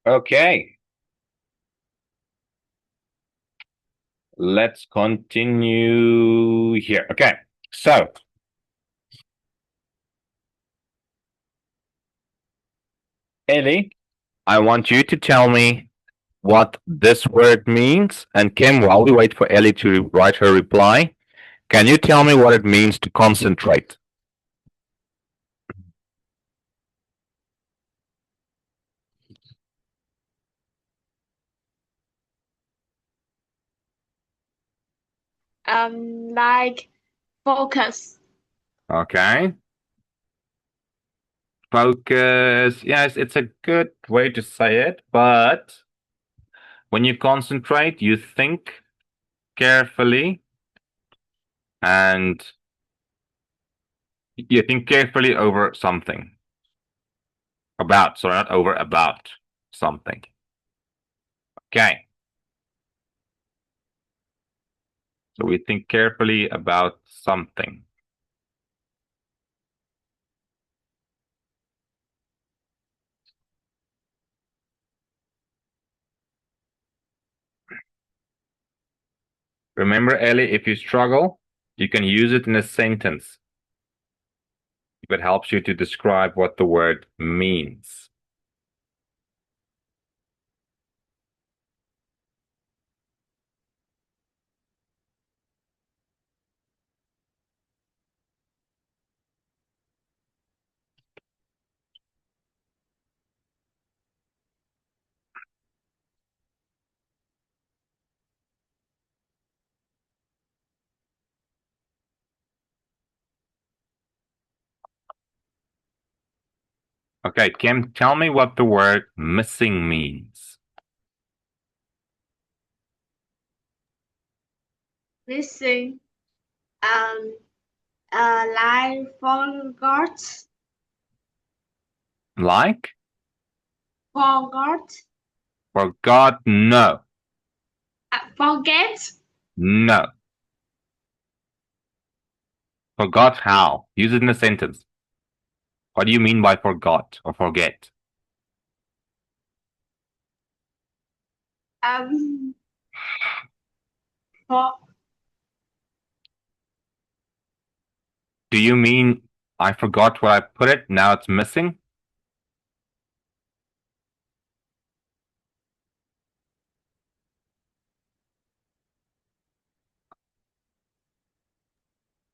Okay, let's continue here. Okay, so Ellie, I want you to tell me what this word means. And Kim, while we wait for Ellie to write her reply, can you tell me what it means to concentrate? Like focus. Okay, focus. Yes, it's a good way to say it, but when you concentrate, you think carefully and you think carefully over something. About, sorry, not over, about something. Okay. So we think carefully about something. Remember, Ellie, if you struggle, you can use it in a sentence if it helps you to describe what the word means. Okay, Kim, tell me what the word missing means. Missing. Um. Like forgot. Like? Forgot. Forgot? No. Forget. No. Forgot how? Use it in a sentence. What do you mean by forgot or forget? Um. For, Do you mean I forgot where I put it, now it's missing?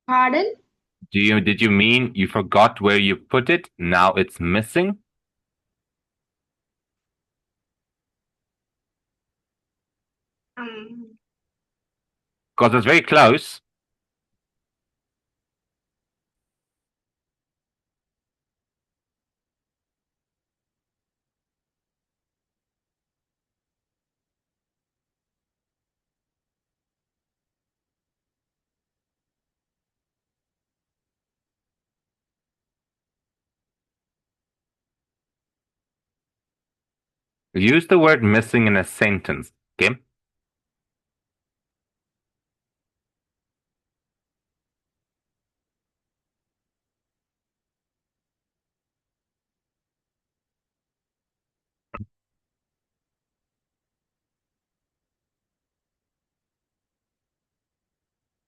pardon. Did you mean you forgot where you put it, now it's missing? Um. Because it's very close. Use the word missing in a sentence. Okay?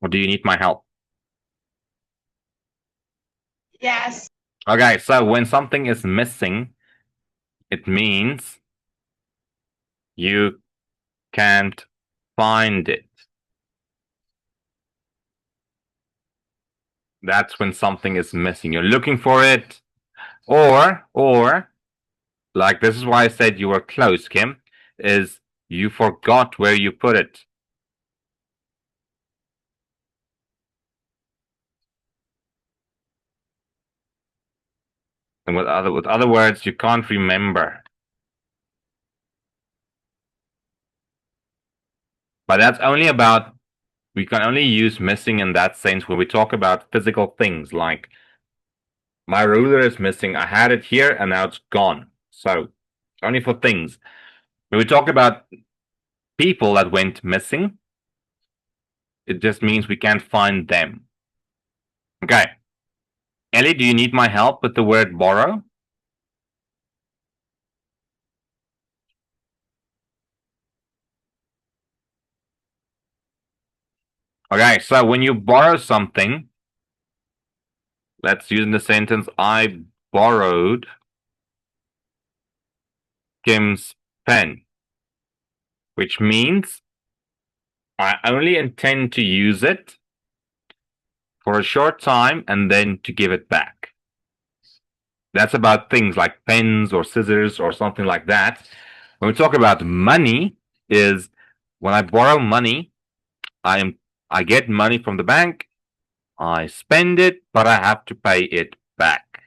Or do you need my help? Yes. Okay, so when something is missing, it means you can't find it. That's when something is missing. You're looking for it, or like this is why I said you were close, Kim, is you forgot where you put it. And with other words, you can't remember. But that's only about we can only use missing in that sense when we talk about physical things like my ruler is missing. I had it here and now it's gone. So only for things. When we talk about people that went missing, it just means we can't find them. Okay. Ellie, do you need my help with the word borrow? Okay, so when you borrow something, let's use in the sentence, I borrowed Kim's pen, which means I only intend to use it for a short time and then to give it back. That's about things like pens or scissors or something like that. When we talk about money, is when I borrow money, I get money from the bank, I spend it, but I have to pay it back.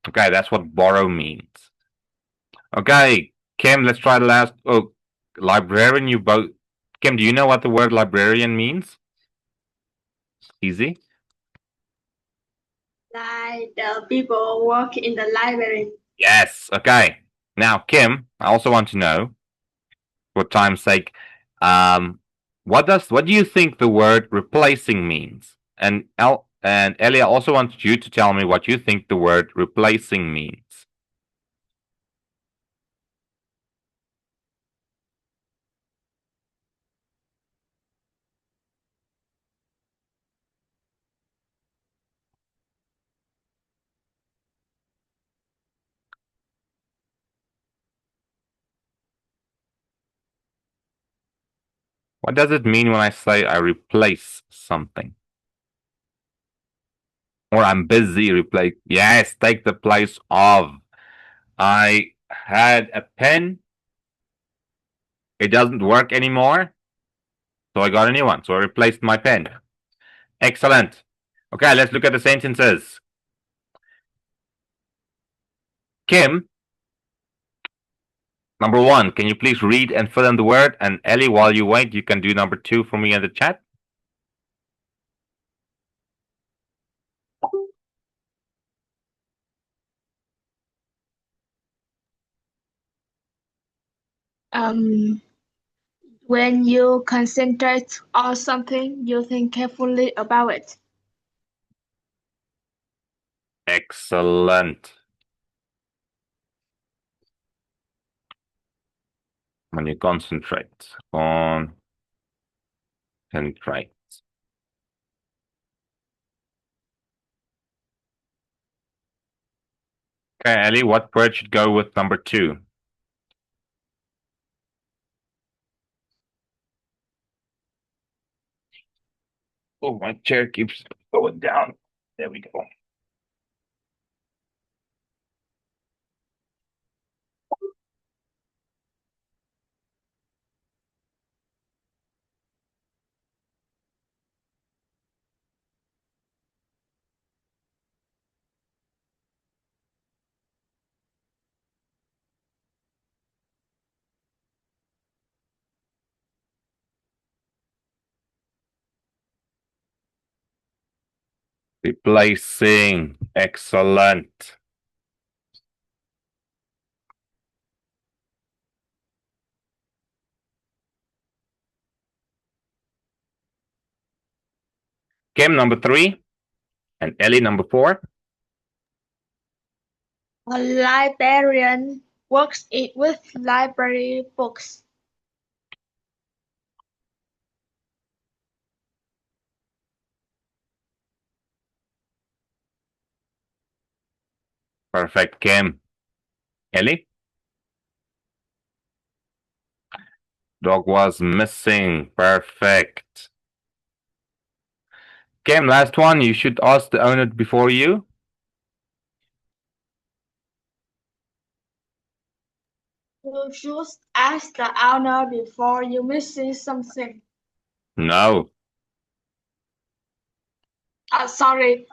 Okay, that's what borrow means. Okay, Kim, let's try the last. Oh, librarian, you both. Kim, do you know what the word librarian means? Easy. Like the people work in the library. Yes. Okay. Now, Kim, I also want to know, for time's sake, what do you think the word replacing means? And Ellie, I also want you to tell me what you think the word replacing means. What does it mean when I say I replace something? Or I'm busy replace. Yes, take the place of. I had a pen. It doesn't work anymore. So I got a new one. So I replaced my pen. Excellent. Okay, let's look at the sentences. Kim, number one, can you please read and fill in the word? And Ellie, while you wait, you can do number two for me in the chat. Um, when you concentrate on something, you think carefully about it. Excellent. When you concentrate. Concentrate. Okay, Ellie, what word should go with number two? Oh, my chair keeps going down. There we go. Replacing. Excellent. Kim, number three. And Ellie, number four. A librarian works with library books. Perfect, Kim. Ellie? Dog was missing. Perfect. Kim, last one. You should ask the owner before you. You should ask the owner before you missing something. No. Sorry.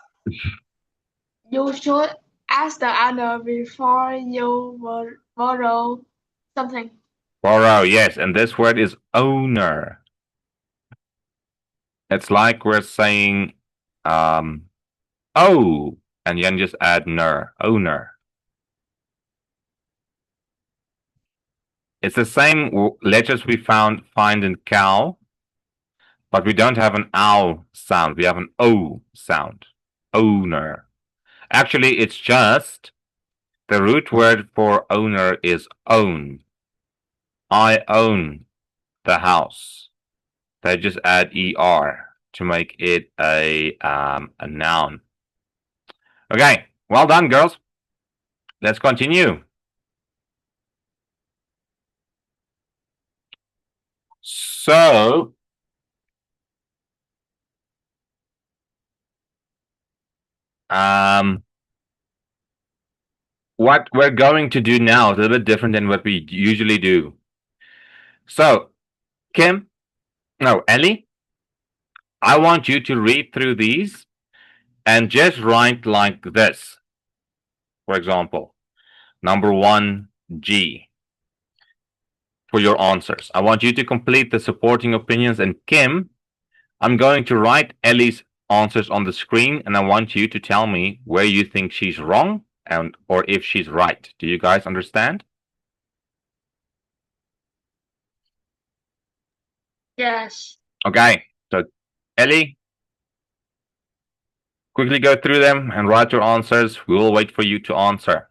You should ask the owner before you borrow something. Borrow, yes. And this word is owner. It's like we're saying, oh, and then just add ner, owner. It's the same letters we find in cow, but we don't have an ow sound. We have an o sound. Owner. Actually, it's just the root word for owner is own. I own the house. They just add er to make it a noun. Okay, well done, girls. Let's continue. So, um, what we're going to do now is a little bit different than what we usually do. So, Kim, no, Ellie, I want you to read through these and just write like this. For example, number 1G for your answers. I want you to complete the supporting opinions, and Kim, I'm going to write Ellie's answers on the screen, and I want you to tell me where you think she's wrong and or if she's right. Do you guys understand? Yes. Okay, so Ellie, quickly go through them and write your answers. We will wait for you to answer.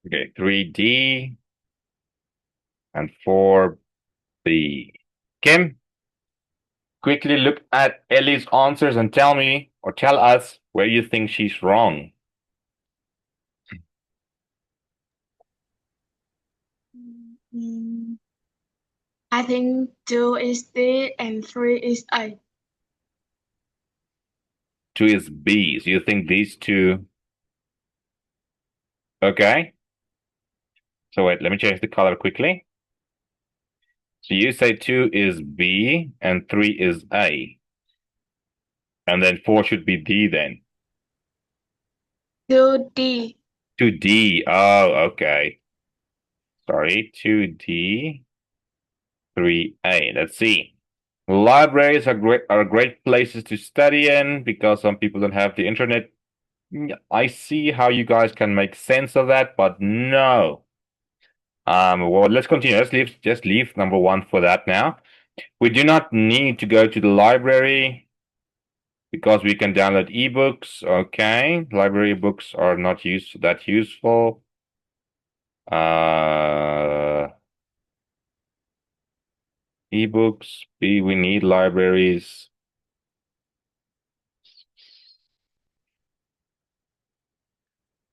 Okay, 3D and 4B. Kim, quickly look at Ellie's answers and tell me or tell us where you think she's wrong. Mm, I think 2 is D and 3 is A. 2 is B. So you think these two. Okay. So wait, let me change the color quickly. So you say 2 is B and 3 is A. And then 4 should be D then. 2D. 2D. Oh, okay. Sorry. 2D, 3A. Let's see. Libraries are great places to study in because some people don't have the internet. I see how you guys can make sense of that, but no. Well, let's continue. Just leave number 1 for that now. We do not need to go to the library because we can download ebooks. Okay, library books are not that useful. Ebooks. B, we need libraries.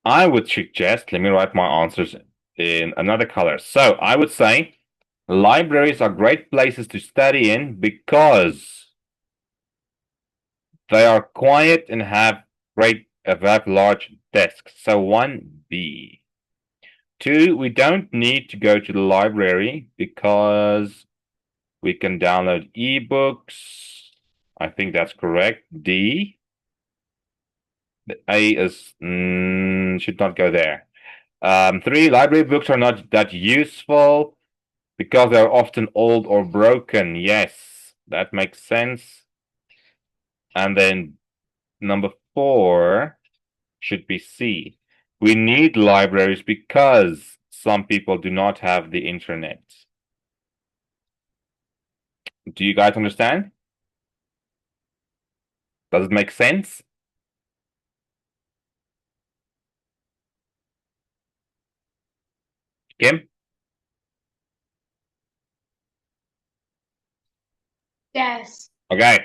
I would suggest, let me write my answers in another color. So I would say libraries are great places to study in because they are quiet and have large desks. So 1B. 2, we don't need to go to the library because we can download ebooks. I think that's correct. D. The A is should not go there. Three, library books are not that useful because they're often old or broken. Yes, that makes sense. And then number four should be C. We need libraries because some people do not have the internet. Do you guys understand? Does it make sense? Kim? Yes. Okay.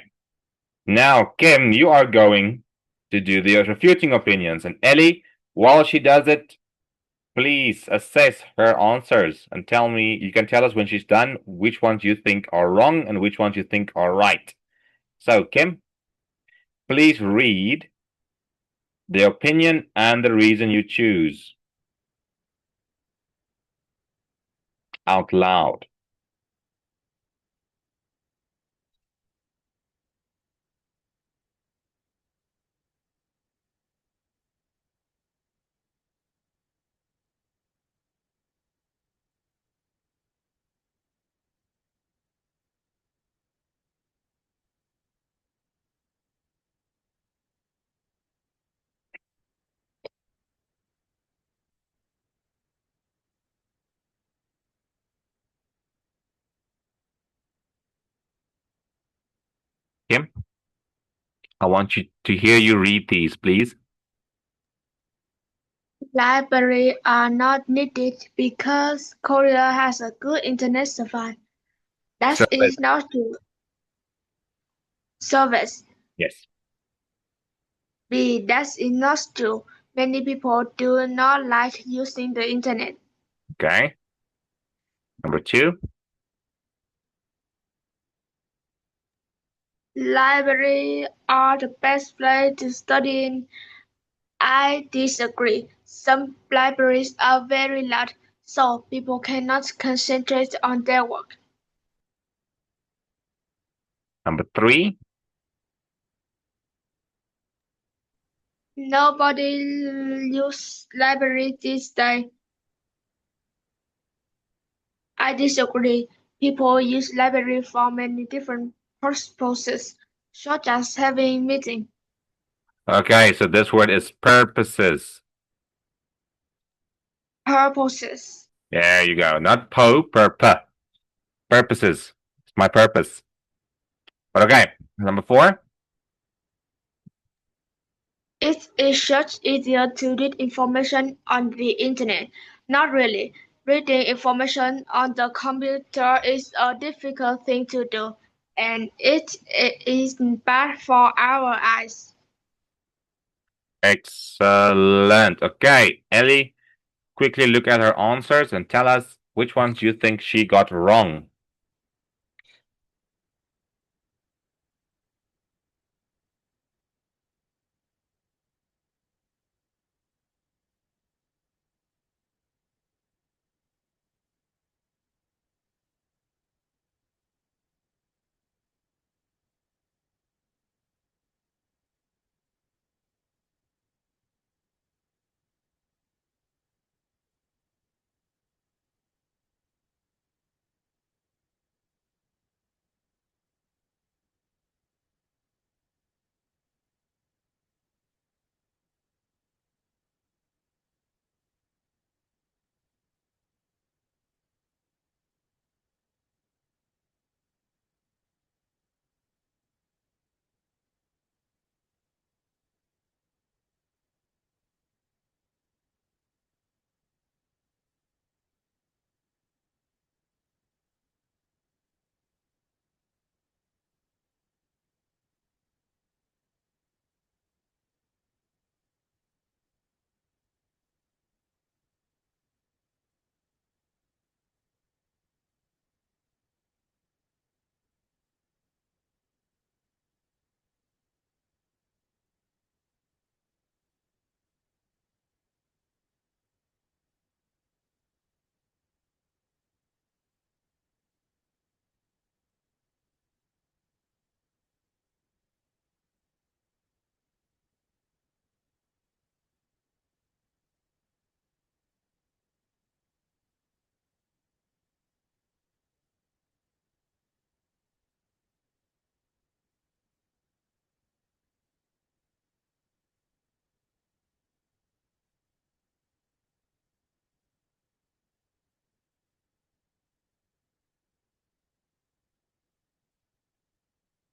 Now, Kim, you are going to do the refuting opinions. And Ellie, while she does it, please assess her answers and tell me, you can tell us when she's done which ones you think are wrong and which ones you think are right. So, Kim, please read the opinion and the reason you choose out loud. Kim, I want you to hear you read these, please. Libraries are not needed because Korea has a good internet supply. That Service. is not true. Service. Yes. B. That is not true. Many people do not like using the internet. Okay. Number two. Libraries are the best place to study in. I disagree. Some libraries are very loud, so people cannot concentrate on their work. Number three. Nobody uses libraries these days. I disagree. People use libraries for many different purposes, such as having meetings. Okay, so this word is purposes. Purposes. There you go. Not purpose. Purposes. It's my purpose. But okay, number four. It is much easier to read information on the internet. Not really. Reading information on the computer is a difficult thing to do, and it is bad for our eyes. Excellent. Okay, Ellie, quickly look at her answers and tell us which ones you think she got wrong.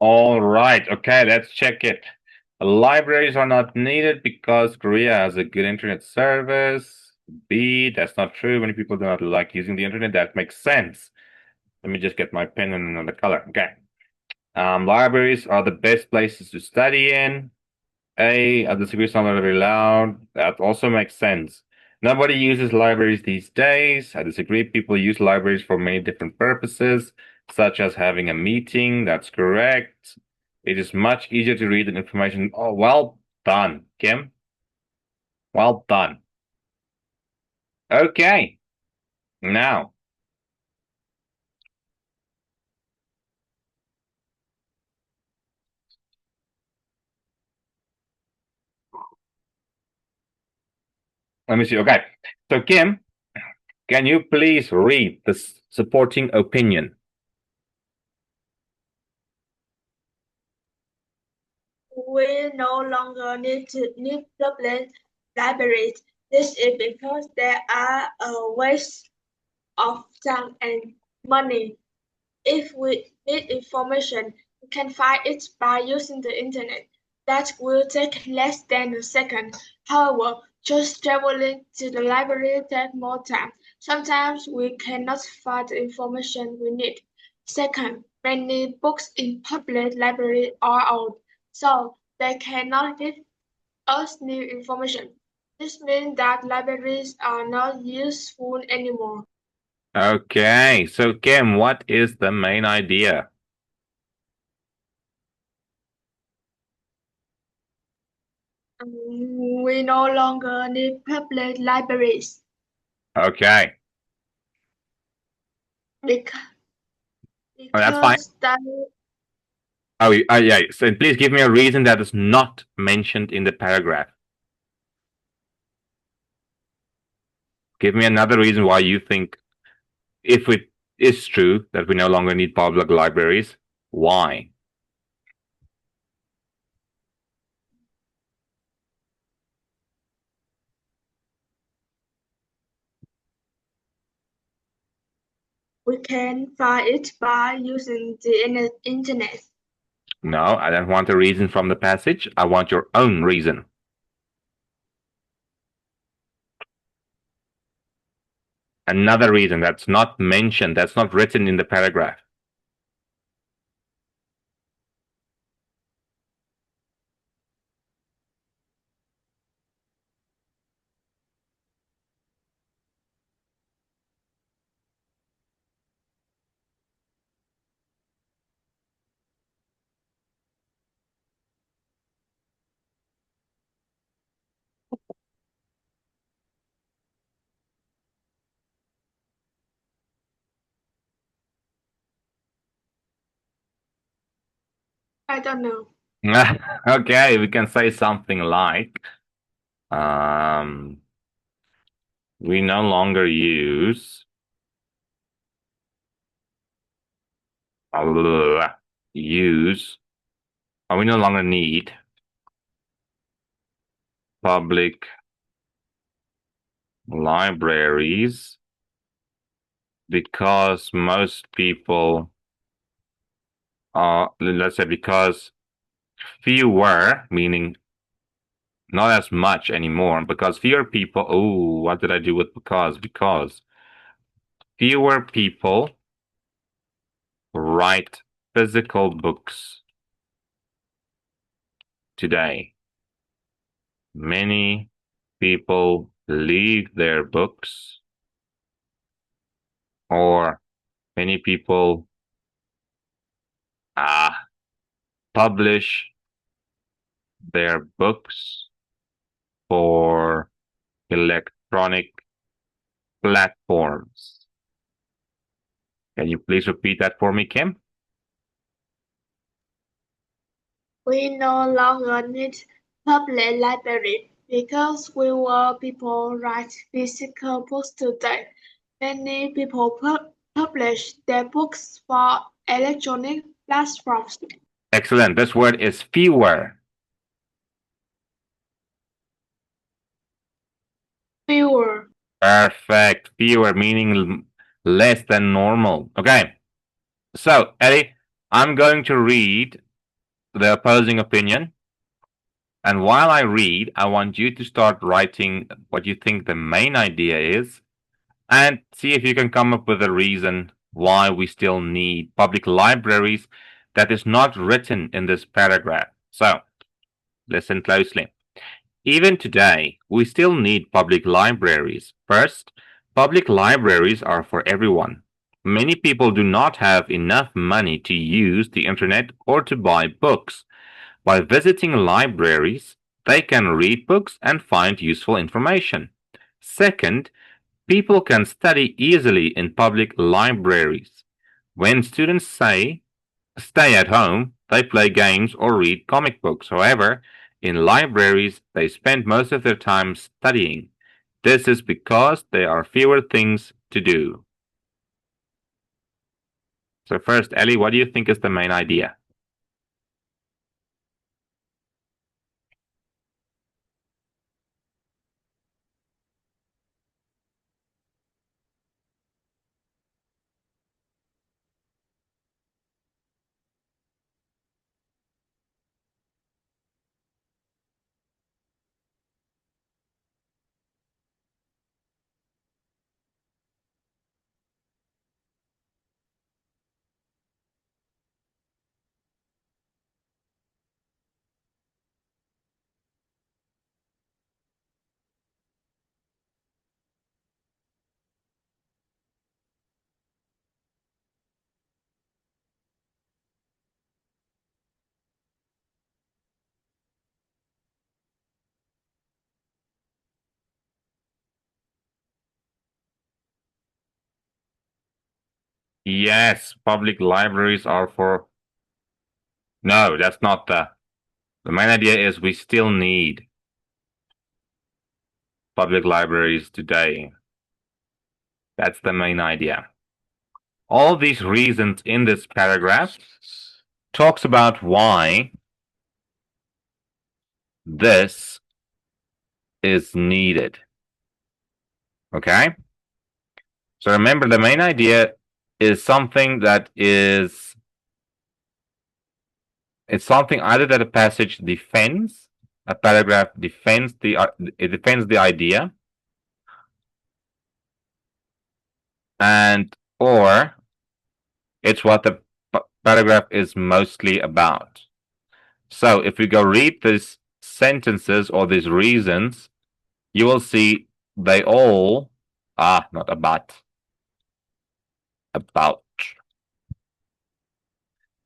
All right. Okay, let's check it. Libraries are not needed because Korea has a good internet service. B, that's not true. Many people do not like using the internet. That makes sense. Let me just get my pen in another color. Okay. Libraries are the best places to study in. A, I disagree, it's not very loud. That also makes sense. Nobody uses libraries these days. I disagree. People use libraries for many different purposes, such as having a meeting. That's correct. It is much easier to read the information. Oh, well done, Kim. Well done. Okay. Now, let me see. Okay. So, Kim, can you please read the supporting opinion? We no longer need public libraries. This is because they are a waste of time and money. If we need information, we can find it by using the internet. That will take less than a second. However, just traveling to the library takes more time. Sometimes we cannot find the information we need. Second, many books in public libraries are old, so they cannot give us new information. This means that libraries are not useful anymore. Okay. So, Kim, what is the main idea? We no longer need public libraries Okay. because, Oh, that's fine. because that Oh, yeah. So please give me a reason that is not mentioned in the paragraph. Give me another reason why you think, if it is true that we no longer need public libraries, why? we can find it by using the internet. No, I don't want a reason from the passage. I want your own reason. Another reason that's not mentioned, that's not written in the paragraph. I don't know. Okay, we can say something like, um, we no longer use, or we no longer need public libraries because most people are, let's say, because fewer, meaning not as much anymore, because fewer people, oh, what did I do with because? Because fewer people write physical books today. Many people leave their books, or many people uh, publish their books for electronic platforms. Can you please repeat that for me, Kim? We no longer need public libraries because fewer people write physical books today. Many people publish their books for electronic platforms. Excellent. This word is fewer. Fewer. Perfect. Fewer meaning less than normal. Okay. So, Ellie, I'm going to read the opposing opinion. And while I read, I want you to start writing what you think the main idea is and see if you can come up with a reason why we still need public libraries that is not written in this paragraph. So, listen closely. Even today, we still need public libraries. First, public libraries are for everyone. Many people do not have enough money to use the internet or to buy books. By visiting libraries, they can read books and find useful information. Second, people can study easily in public libraries. When students say stay at home, they play games or read comic books. However, in libraries, they spend most of their time studying. This is because there are fewer things to do. So first, Ellie, what do you think is the main idea? Yes, public libraries are for. No, that's not the main idea is we still need public libraries today. That's the main idea. All these reasons in this paragraph talks about why this is needed. Okay? So remember the main idea is something that is it's something either that a passage defends, a paragraph defends it defends the idea, and or it's what the paragraph is mostly about. So if we go read these sentences or these reasons, you will see they all not about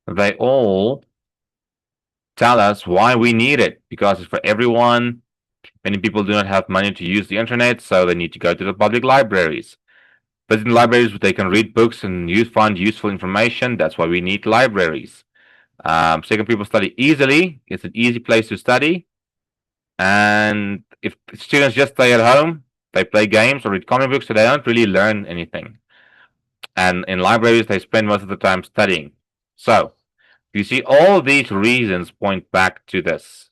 they all tell us why we need it because it's for everyone. Many people do not have money to use the internet, so they need to go to the public libraries. But in libraries, they can read books and find useful information. That's why we need libraries. Second, people study easily. It's an easy place to study. And if students just stay at home, they play games or read comic books, so they don't really learn anything. And in libraries, they spend most of the time studying. So, you see, all these reasons point back to this.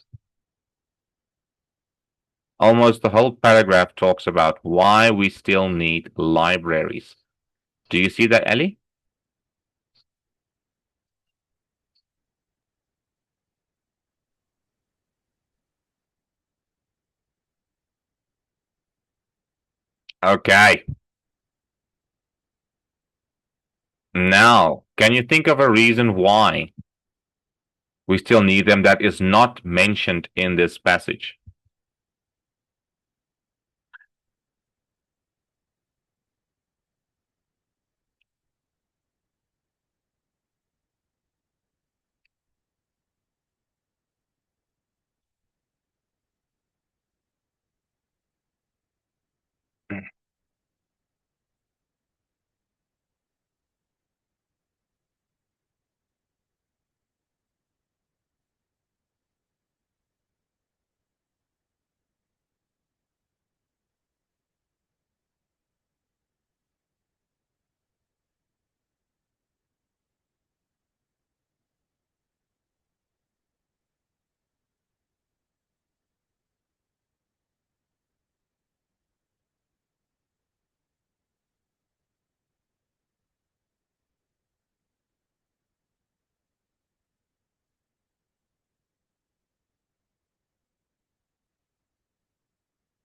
Almost the whole paragraph talks about why we still need libraries. Do you see that, Ellie? Okay. Now, can you think of a reason why we still need them that is not mentioned in this passage?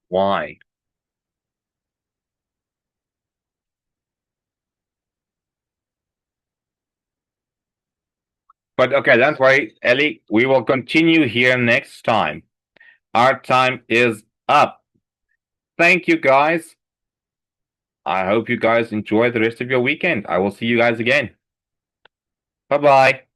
Why? But okay, don't worry, Ellie. We will continue here next time. Our time is up. Thank you, guys. I hope you guys enjoy the rest of your weekend. I will see you guys again. Bye bye.